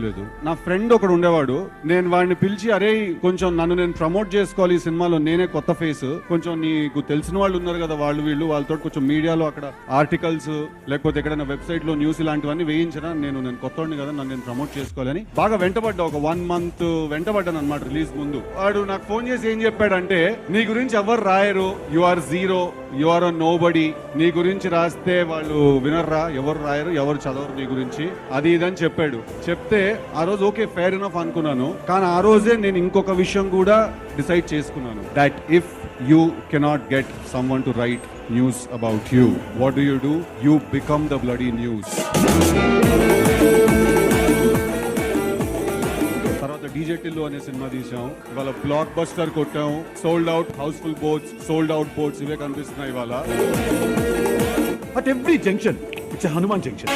లేదు. నా ఫ్రెండ్ ఒకడు ఉండేవాడు. నేను వాడిని పిలిచి, అరే కొంచెం నన్ను నేను ప్రమోట్ చేసుకోవాలి ఈ సినిమాలో, నేనే కొత్త ఫేస్, కొంచెం నీకు తెలిసిన వాళ్ళు ఉన్నారు కదా వాళ్ళు వీళ్ళు, వాళ్ళతో కొంచెం మీడియాలో అక్కడ ఆర్టికల్స్ లేకపోతే ఎక్కడైనా వెబ్సైట్ లో న్యూస్ ఇలాంటివన్నీ వేయించరా, నేను కొత్తవాడిని కదా, నన్ను నేను ప్రమోట్ చేసుకోవాలని బాగా వెంటబడ్డా. ఒక 1 month వెంటబడ్డాను అనమాట రిలీజ్ ముందు. వాడు నాకు ఫోన్ చేసి ఏం చెప్పాడంటే, నీ గురించి ఎవరు రాయరు, you are zero, you are nobody, నీ గురించి రాస్తే వాళ్ళు వినర్రా, ఎవరు రాయరు, ఎవరు చదవరు నీ గురించి, అది ఇదని చెప్పాడు. చెప్తే ఆ రోజు ఓకే ఫెయిర్ ఎనఫ్ అనుకున్నాను. కానీ ఆ రోజే నేను ఇంకొక విషయం కూడా డిసైడ్ చేసుకున్నాను, that if you cannot get someone to write news about you, what do you do? You become the bloody news. తర్వాత డీజే టిల్లు అనే సినిమా తీసాం. ఇవాళ బ్లాక్ బస్టర్ కొట్టాం, sold out, house full boards, sold out boards ఇవే కనిపిస్తున్నాయి ఇవాళ. At every junction, it's a Hanuman junction.